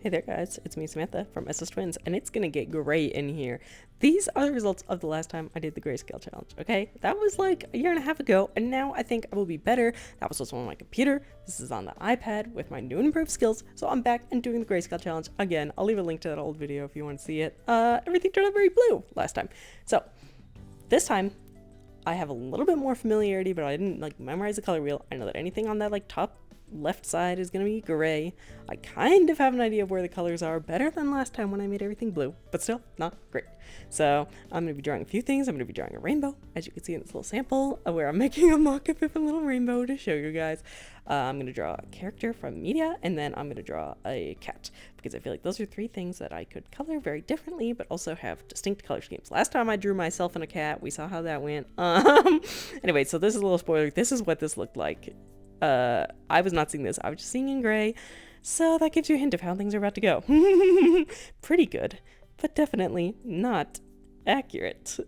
Hey there guys, it's me Samantha from SS Twins, and it's gonna get gray in here. These are the results of the last time I did the grayscale challenge, okay? That was like a year and a half ago, and now I think I will be better. That was also on my computer. This is on the iPad with my new and improved skills, so I'm back and doing the grayscale challenge again. I'll leave a link to that old video if you want to see it. Everything turned out very blue last time. So, this time, I have a little bit more familiarity, but I didn't like memorize the color wheel. I know that anything on that like top left side is going to be gray. I kind of have an idea of where the colors are, better than last time when I made everything blue, but still not great. So I'm going to be drawing a few things. I'm going to be drawing a rainbow, as you can see in this little sample, where I'm making a mock-up of a little rainbow to show you guys. I'm going to draw a character from media, and then I'm going to draw a cat, because I feel like those are three things that I could color very differently, but also have distinct color schemes. Last time I drew myself and a cat, we saw how that went. Anyway, so this is a little spoiler. This is what this looked like. I was not seeing this. I was just seeing in gray. So that gives you a hint of how things are about to go. Pretty good, but definitely not accurate.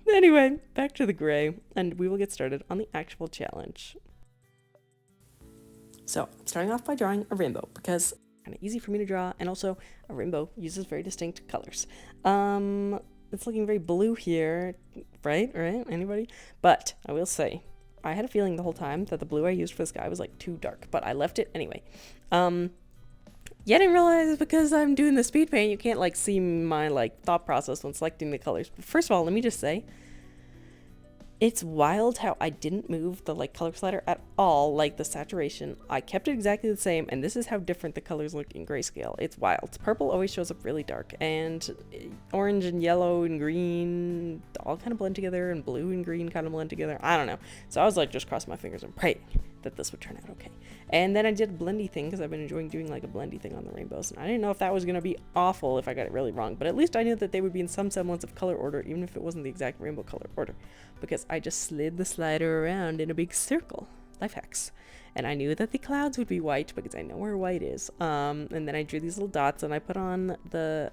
Anyway, back to the gray, and we will get started on the actual challenge. So I'm starting off by drawing a rainbow because it's kind of easy for me to draw, and also a rainbow uses very distinct colors. It's looking very blue here, right? Anybody? But I will say, I had a feeling the whole time that the blue I used for this guy was like too dark, but I left it anyway. Yeah, I didn't realize because I'm doing the speed paint, you can't like see my like thought process when selecting the colors. But first of all, let me just say, it's wild how I didn't move the like color slider at all, like the saturation. I kept it exactly the same, and this is how different the colors look in grayscale. It's wild. Purple always shows up really dark, and orange and yellow and green all kind of blend together, and blue and green kind of blend together. I don't know. So I was like just crossing my fingers and praying that this would turn out okay. And then I did a blendy thing because I've been enjoying doing like a blendy thing on the rainbows, and I didn't know if that was going to be awful if I got it really wrong, but at least I knew that they would be in some semblance of color order, even if it wasn't the exact rainbow color order, because I just slid the slider around in a big circle. Life hacks. And I knew that the clouds would be white because I know where white is. And then I drew these little dots and I put on the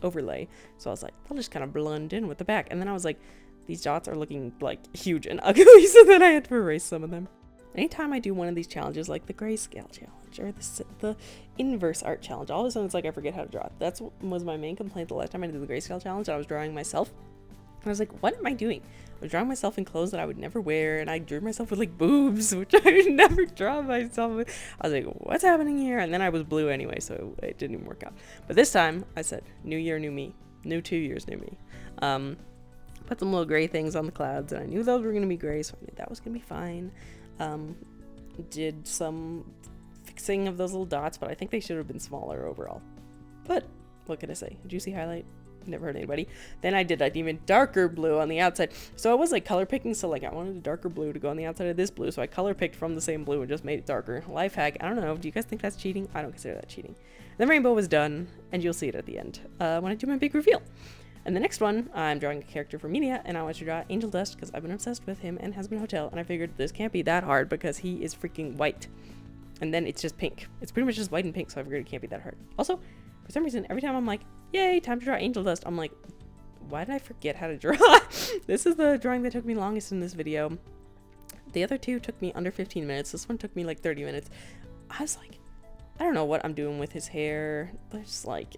overlay. So I was like, they'll just kind of blend in with the back. And then I was like, these dots are looking like huge and ugly, so then I had to erase some of them. Anytime I do one of these challenges, like the grayscale challenge or the inverse art challenge, all of a sudden it's like I forget how to draw. That was my main complaint the last time I did the grayscale challenge. I was drawing myself. I was like, what am I doing? I was drawing myself in clothes that I would never wear, and I drew myself with like boobs, which I would never draw myself with. I was like, what's happening here? And then I was blue anyway, so it didn't even work out. But this time I said, new year, new me. New 2 years, new me. Put some little gray things on the clouds, and I knew those were going to be gray, so I knew that was going to be fine. Did some fixing of those little dots, but I think they should have been smaller overall. But what can I say? Juicy highlight. Never hurt anybody. Then I did an even darker blue on the outside. So I was like color picking, so like I wanted a darker blue to go on the outside of this blue, so I color picked from the same blue and just made it darker. Life hack. I don't know. Do you guys think that's cheating? I don't consider that cheating. The rainbow was done, and you'll see it at the end when I do my big reveal. And the next one, I'm drawing a character for media, and I want to draw Angel Dust because I've been obsessed with him and Has Been Hotel, and I figured this can't be that hard because he is freaking white. And then it's just pink. It's pretty much just white and pink, so I figured it can't be that hard. Also, for some reason, every time I'm like, yay, time to draw Angel Dust, I'm like, why did I forget how to draw? This is the drawing that took me longest in this video. The other two took me under 15 minutes. This one took me like 30 minutes. I was like, I don't know what I'm doing with his hair. There's like,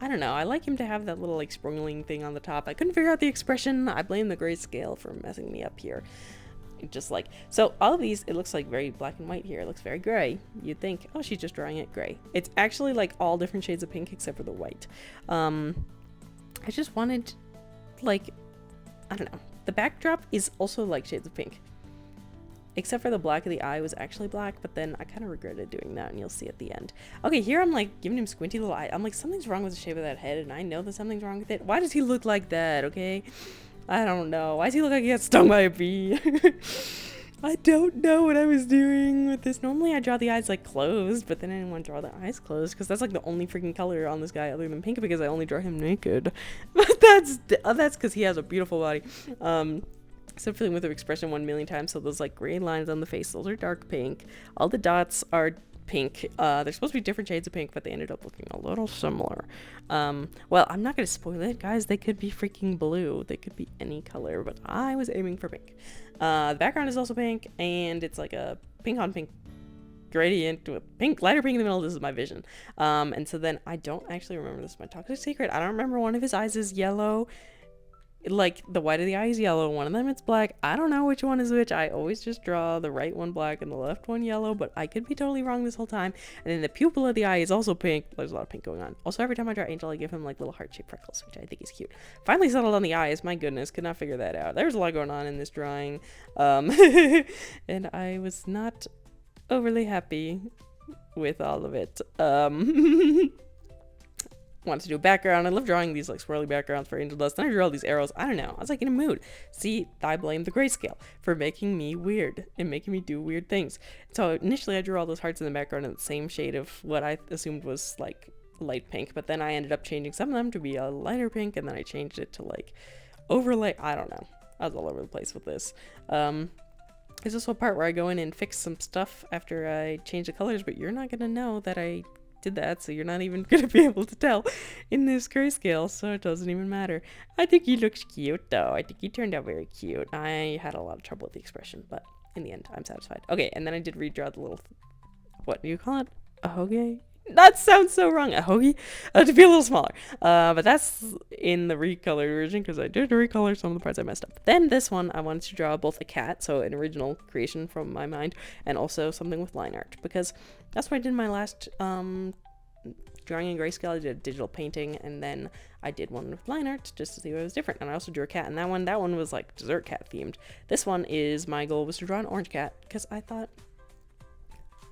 I don't know. I like him to have that little like sprunkling thing on the top. I couldn't figure out the expression. I blame the grayscale for messing me up here. Just like, so all of these, it looks like very black and white here. It looks very gray. You'd think, oh, she's just drawing it gray. It's actually like all different shades of pink except for the white. I just wanted, like, I don't know. The backdrop is also like shades of pink. Except for the black of the eye was actually black, but then I kind of regretted doing that, and you'll see at the end. Okay, here I'm like giving him squinty little eye. I'm like, something's wrong with the shape of that head, and I know that something's wrong with it. Why does he look like that, okay? I don't know. Why does he look like he got stung by a bee? I don't know what I was doing with this. Normally I draw the eyes like closed, but then I didn't want to draw the eyes closed because that's like the only freaking color on this guy other than pink because I only draw him naked. But that's because he has a beautiful body. So filling with the expression 1 million times. So those like gray lines on the face, those are dark pink. All the dots are pink. They're supposed to be different shades of pink, but they ended up looking a little similar. Well, I'm not gonna spoil it, guys. They could be freaking blue. They could be any color, but I was aiming for pink. The background is also pink, and it's like a pink on pink gradient with pink, lighter pink in the middle. This is my vision. And so then I don't actually remember, this is my toxic secret. I don't remember one of his eyes is yellow. Like, the white of the eye is yellow, one of them it's black. I don't know which one is which. I always just draw the right one black and the left one yellow, but I could be totally wrong this whole time. And then the pupil of the eye is also pink. There's a lot of pink going on. Also, every time I draw Angel, I give him like little heart-shaped freckles, which I think is cute. Finally settled on the eyes. My goodness, could not figure that out. There's a lot going on in this drawing. And I was not overly happy with all of it. Wanted to do a background. I love drawing these like swirly backgrounds for Angel Dust. Then I drew all these arrows. I don't know. I was like in a mood. See, I blame the grayscale for making me weird and making me do weird things. So initially I drew all those hearts in the background in the same shade of what I assumed was like light pink. But then I ended up changing some of them to be a lighter pink. And then I changed it to like overlay. I don't know. I was all over the place with this. There's this one part where I go in and fix some stuff after I change the colors. But you're not going to know that I did that, so you're not even gonna be able to tell in this grayscale, so it doesn't even matter. I think he looks cute though. I think he turned out very cute. I had a lot of trouble with the expression, but in the end I'm satisfied. Okay, and then I did redraw the little, what do you call it, a hoagie? That sounds so wrong, a hoagie, to be a little smaller, but that's in the recolored version because I did recolor some of the parts I messed up. Then this one I wanted to draw both a cat, so an original creation from my mind, and also something with line art, because that's what I did in my last drawing in grayscale. I did a digital painting, and then I did one with line art just to see what was different. And I also drew a cat, and that one was like dessert cat themed. This one is, my goal was to draw an orange cat because I thought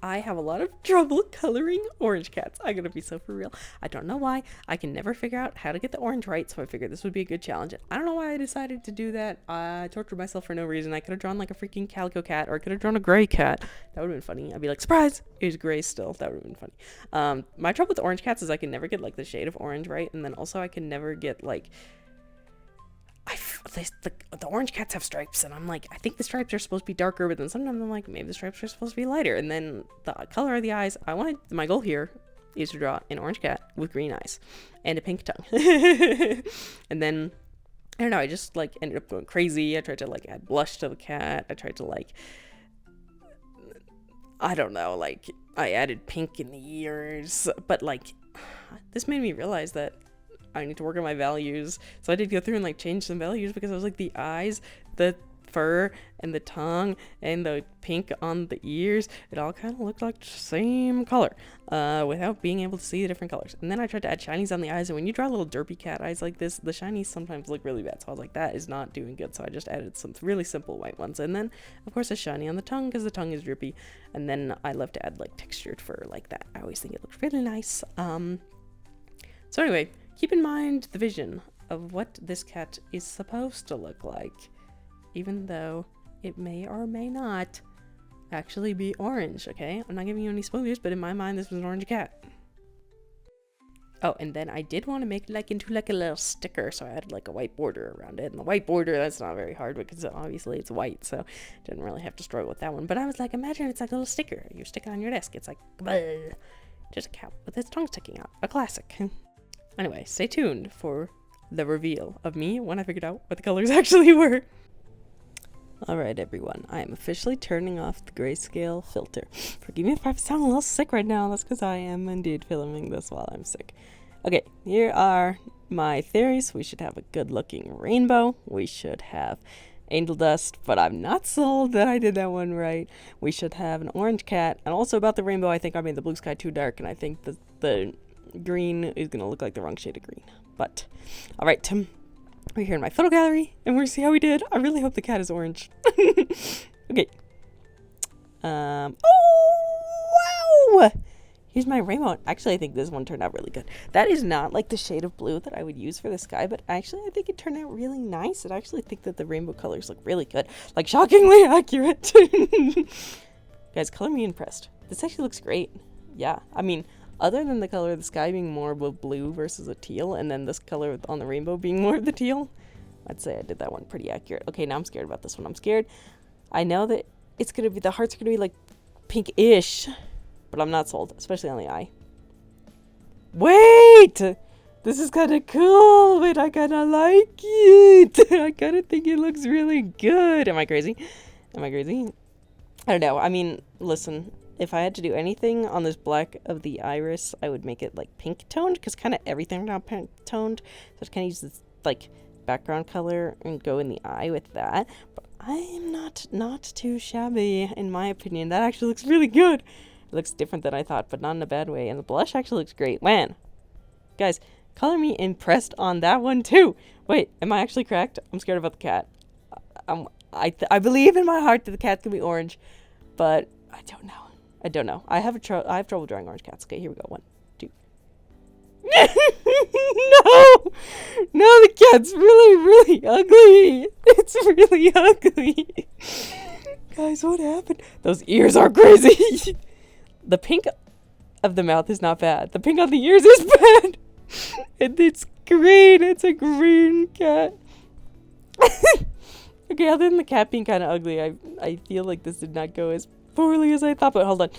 I have a lot of trouble coloring orange cats. I'm gonna be so for real. I don't know why. I can never figure out how to get the orange right, so I figured this would be a good challenge. I don't know why I decided to do that. I tortured myself for no reason. I could have drawn like a freaking calico cat, or I could have drawn a gray cat. That would have been funny. I'd be like, surprise, it was gray still. That would have been funny. My trouble with orange cats is I can never get like the shade of orange right, and then also I can never get like, the orange cats have stripes, and I'm like, I think the stripes are supposed to be darker, but then sometimes I'm like, maybe the stripes are supposed to be lighter. And then the color of the eyes, my goal here is to draw an orange cat with green eyes and a pink tongue. And then I don't know, I just like ended up going crazy. I tried to like add blush to the cat. I tried to like, I don't know, like I added pink in the ears, but like this made me realize that I need to work on my values. So I did go through and like change some values, because I was like, the eyes, the fur, and the tongue, and the pink on the ears, it all kind of looked like the same color without being able to see the different colors. And then I tried to add shinies on the eyes, and when you draw little derpy cat eyes like this, the shinies sometimes look really bad. So I was like, that is not doing good. So I just added some really simple white ones, and then of course a shiny on the tongue because the tongue is drippy. And then I love to add like textured fur like that. I always think it looks really nice. So anyway, keep in mind the vision of what this cat is supposed to look like, even though it may or may not actually be orange, okay? I'm not giving you any spoilers, but in my mind, this was an orange cat. Oh, and then I did want to make it like into like a little sticker, so I added like a white border around it. And the white border, that's not very hard because obviously it's white, so I didn't really have to struggle with that one. But I was like, imagine it's like a little sticker. You stick it on your desk. It's like, bleh, just a cat with its tongue sticking out. A classic. Anyway, stay tuned for the reveal of me when I figured out what the colors actually were. Alright everyone, I am officially turning off the grayscale filter. Forgive me if I sound a little sick right now, that's because I am indeed filming this while I'm sick. Okay, here are my theories. We should have a good looking rainbow. We should have angel dust, but I'm not sold that I did that one right. We should have an orange cat, and also about the rainbow, I think I made the blue sky too dark, and I think the green is gonna look like the wrong shade of green. But alright, we're here in my photo gallery, and we're gonna see how we did. I really hope the cat is orange. Okay. Oh wow! Here's my rainbow. Actually, I think this one turned out really good. That is not like the shade of blue that I would use for the sky, but actually I think it turned out really nice. I actually think that the rainbow colors look really good. Like, shockingly accurate. Guys, color me impressed. This actually looks great. Yeah, I mean, other than the color of the sky being more of a blue versus a teal, and then this color on the rainbow being more of the teal, I'd say I did that one pretty accurate. Okay, now I'm scared about this one. I'm scared. I know that it's gonna be, the heart's gonna be like pink-ish, but I'm not sold, especially on the eye. Wait! This is kind of cool. Wait, I kind of like it. I kind of think it looks really good. Am I crazy? Am I crazy? I don't know. I mean, listen, if I had to do anything on this black of the iris, I would make it like pink toned, because kind of everything now pink toned. So I kind of use this like background color and go in the eye with that. But I am not too shabby in my opinion. That actually looks really good. It looks different than I thought, but not in a bad way. And the blush actually looks great. Man, guys, color me impressed on that one too. Wait, am I actually correct? I'm scared about the cat. I believe in my heart that the cat can be orange, but I don't know. I have trouble drawing orange cats. Okay, here we go. 1, 2. No, the cat's really ugly. It's really ugly. Guys, what happened? Those ears are crazy. The pink of the mouth is not bad. The pink on the ears is bad. And it's green. It's a green cat. Okay, other than the cat being kind of ugly, I feel like this did not go as poorly as I thought. But hold on.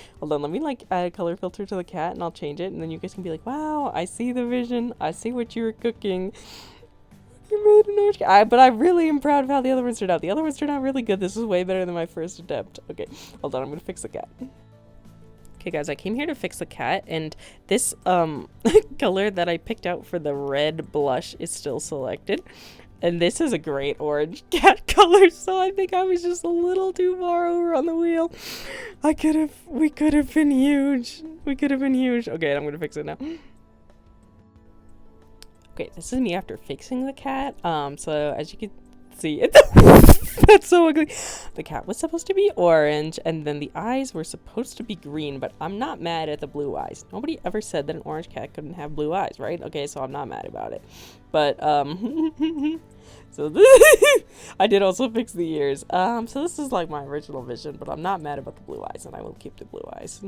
Let me like add a color filter to the cat, and I'll change it, and then you guys can be like, "Wow, I see the vision. I see what you were cooking. You made an orange cat." But I really am proud of how the other ones turned out. The other ones turned out really good. This is way better than my first attempt. Okay, hold on. I'm gonna fix the cat. Okay, guys, I came here to fix the cat, and this color that I picked out for the red blush is still selected. And this is a great orange cat color, so I think I was just a little too far over on the wheel. We could have been huge. Okay, I'm gonna fix it now. Okay, this is me after fixing the cat. So as you can see, that's so ugly. The cat was supposed to be orange, and then the eyes were supposed to be green, but I'm not mad at the blue eyes. Nobody ever said that an orange cat couldn't have blue eyes, right? Okay, so I'm not mad about it. But, so I did also fix the ears. So this is like my original vision, but I'm not mad about the blue eyes, and I will keep the blue eyes.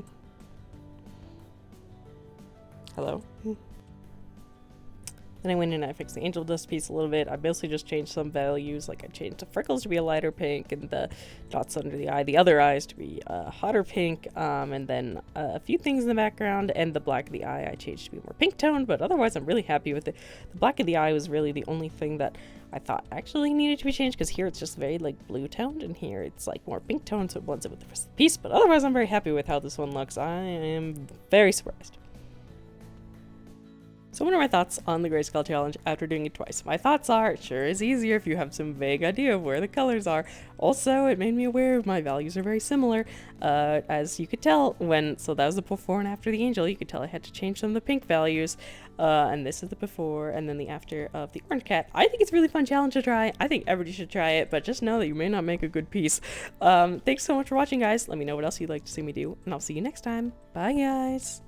Hello? Then I went in and I fixed the angel dust piece a little bit. I basically just changed some values, like I changed the freckles to be a lighter pink and the dots under the eye, the other eyes to be a hotter pink, and then a few things in the background, and the black of the eye I changed to be more pink toned, but otherwise I'm really happy with it. The black of the eye was really the only thing that I thought actually needed to be changed, because here it's just very like blue toned, and here it's like more pink toned, so it blends it with the rest of the piece, but otherwise I'm very happy with how this one looks. I am very surprised. So what are my thoughts on the grayscale challenge after doing it twice? My thoughts are, it sure is easier if you have some vague idea of where the colors are. Also, it made me aware of my values are very similar, as you could tell so that was the before and after the angel. You could tell I had to change some of the pink values, and this is the before and then the after of the orange cat. I think it's a really fun challenge to try. I think everybody should try it, but just know that you may not make a good piece. Thanks so much for watching, guys. Let me know what else you'd like to see me do, and I'll see you next time. Bye, guys.